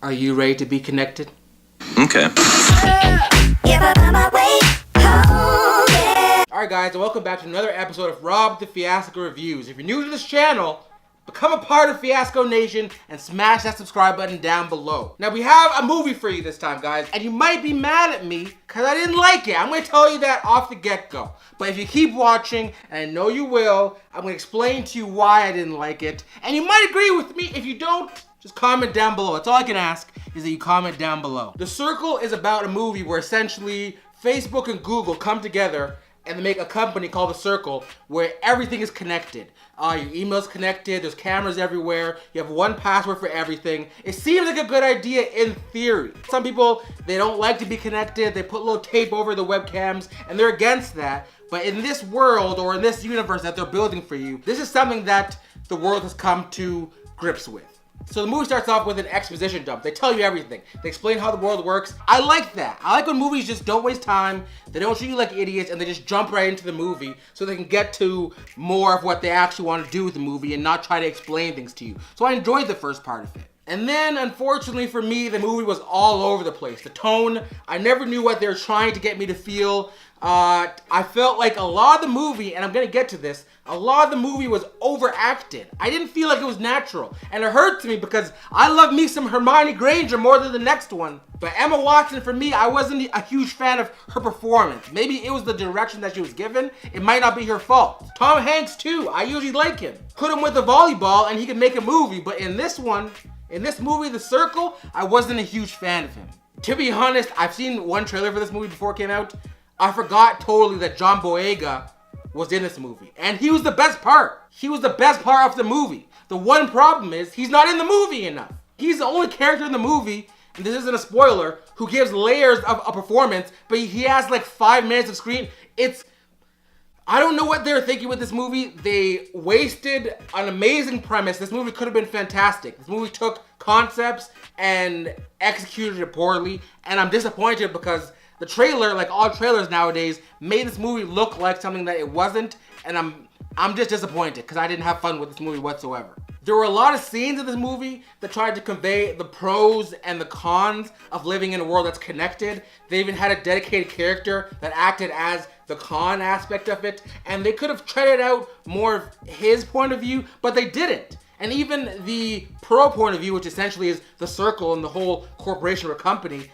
Are you ready to be connected? Okay. Alright guys, and welcome back to another episode of RobTheFiasco Reviews. If you're new to this channel, become a part of Fiasco Nation and smash that subscribe button down below. Now we have a movie for you this time, guys, and you might be mad at me because I didn't like it. I'm going to tell you that off the get-go. But if you keep watching, and I know you will, I'm going to explain to you why I didn't like it. And you might agree with me. If you don't, just comment down below. That's all I can ask, is that you comment down below. The Circle is about a movie where essentially Facebook and Google come together and they make a company called The Circle where everything is connected. Your email's connected, there's cameras everywhere, you have one password for everything. It seems like a good idea in theory. Some people, they don't like to be connected, they put little tape over the webcams, and they're against that. But in this world, or in this universe that they're building for you, this is something that the world has come to grips with. So the movie starts off with an exposition dump. They tell you everything. They explain how the world works. I like that. I like when movies just don't waste time. They don't treat you like idiots and they just jump right into the movie so they can get to more of what they actually want to do with the movie and not try to explain things to you. So I enjoyed the first part of it. And then, unfortunately for me, the movie was all over the place. The tone, I never knew what they were trying to get me to feel. I felt like a lot of the movie, and I'm gonna get to this, a lot of the movie was overacted. I didn't feel like it was natural. And it hurt to me because I love me some Hermione Granger more than the next one. But Emma Watson, for me, I wasn't a huge fan of her performance. Maybe it was the direction that she was given. It might not be her fault. Tom Hanks, too. I usually like him. Put him with the volleyball and he could make a movie. But in this one, in this movie, The Circle, I wasn't a huge fan of him. To be honest, I've seen one trailer for this movie before it came out. I forgot totally that John Boyega was in this movie. And he was the best part. He was the best part of the movie. The one problem is he's not in the movie enough. He's the only character in the movie, and this isn't a spoiler, who gives layers of a performance, but he has like 5 minutes of screen. I don't know what they were thinking with this movie. They wasted an amazing premise. This movie could have been fantastic. This movie took concepts and executed it poorly, and I'm disappointed because the trailer, like all trailers nowadays, made this movie look like something that it wasn't, and I'm just disappointed because I didn't have fun with this movie whatsoever. There were a lot of scenes in this movie that tried to convey the pros and the cons of living in a world that's connected. They even had a dedicated character that acted as the con aspect of it, and they could have treaded out more of his point of view, but they didn't. And even the pro point of view, which essentially is the Circle and the whole corporation or company,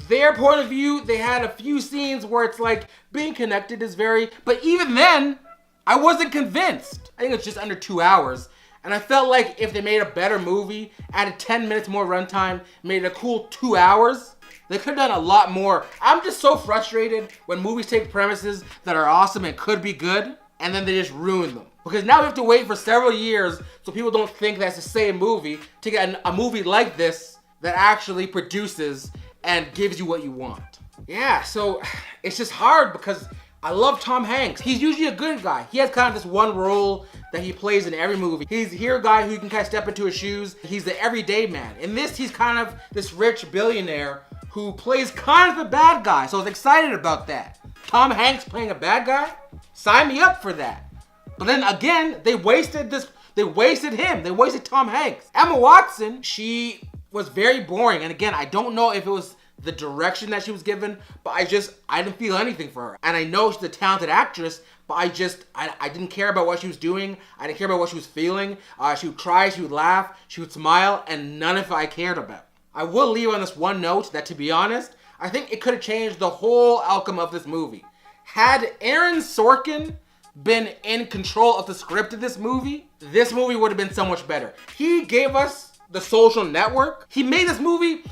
their point of view, they had a few scenes where it's like being connected is very, but even then, I wasn't convinced. I think it's just under 2 hours. And I felt like if they made a better movie, added 10 minutes more runtime, made it a cool 2 hours, they could have done a lot more. I'm just so frustrated when movies take premises that are awesome and could be good, and then they just ruin them. Because now we have to wait for several years so people don't think that's the same movie to get a movie like this that actually produces and gives you what you want. Yeah, so it's just hard because I love Tom Hanks. He's usually a good guy. He has kind of this one role that he plays in every movie. He's here a guy who can kind of step into his shoes. He's the everyday man. In this, he's kind of this rich billionaire who plays kind of a bad guy. So I was excited about that. Tom Hanks playing a bad guy? Sign me up for that. But then again, they wasted him. They wasted Tom Hanks. Emma Watson, she was very boring. And again, I don't know if it was the direction that she was given, but I didn't feel anything for her. And I know she's a talented actress, but I didn't care about what she was doing. I didn't care about what she was feeling. She would cry, she would laugh, she would smile, and none of it I cared about. I will leave on this one note that, to be honest, I think it could have changed the whole outcome of this movie. Had Aaron Sorkin been in control of the script of this movie would have been so much better. He gave us The Social Network. He made this movie.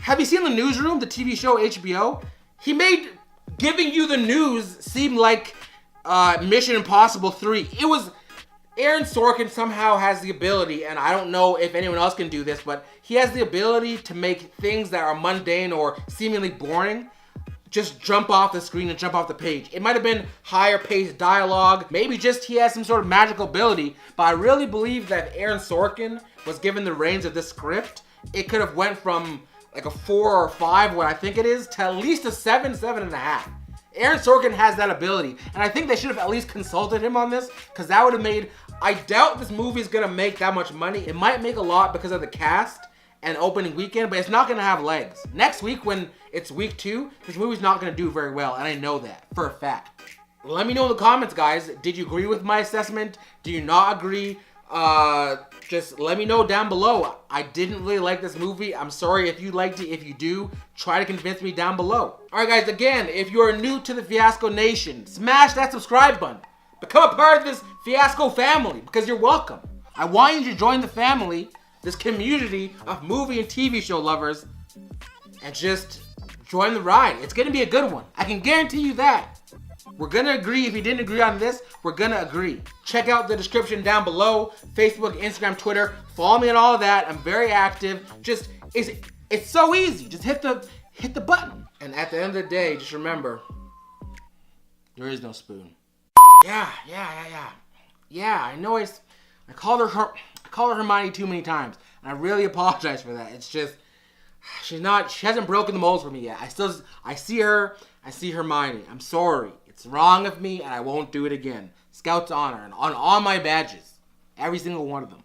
Have you seen The Newsroom, the TV show HBO? He made giving you the news seem like Mission Impossible 3. It was Aaron Sorkin somehow has the ability, and I don't know if anyone else can do this, but he has the ability to make things that are mundane or seemingly boring just jump off the screen and jump off the page. It might have been higher paced dialogue, maybe just he has some sort of magical ability, but I really believe that if Aaron Sorkin was given the reins of this script, it could have went from like a 4 or 5, what I think it is, to at least a 7, 7.5. Aaron Sorkin has that ability, and I think they should have at least consulted him on this, because that would have made, I doubt this movie is gonna make that much money. It might make a lot because of the cast and opening weekend, but it's not gonna have legs. Next week when it's week 2, this movie's not gonna do very well, and I know that for a fact. Let me know in the comments, guys. Did you agree with my assessment? Do you not agree? Just let me know down below. I didn't really like this movie. I'm sorry if you liked it. If you do, try to convince me down below. Alright guys, again, if you are new to the Fiasco Nation, smash that subscribe button. Become a part of this Fiasco family, because you're welcome. I want you to join the family, this community of movie and TV show lovers, and just join the ride. It's gonna be a good one. I can guarantee you that. We're gonna agree. If you didn't agree on this, we're gonna agree. Check out the description down below. Facebook, Instagram, Twitter. Follow me on all of that. I'm very active. Just, it's so easy. Just hit the button. And at the end of the day, just remember, there is no spoon. Yeah, I know I called her Hermione too many times. And I really apologize for that. It's just, she hasn't broken the mold for me yet. I see Hermione. I'm sorry. It's wrong of me, and I won't do it again. Scout's honor, and on all my badges. Every single one of them.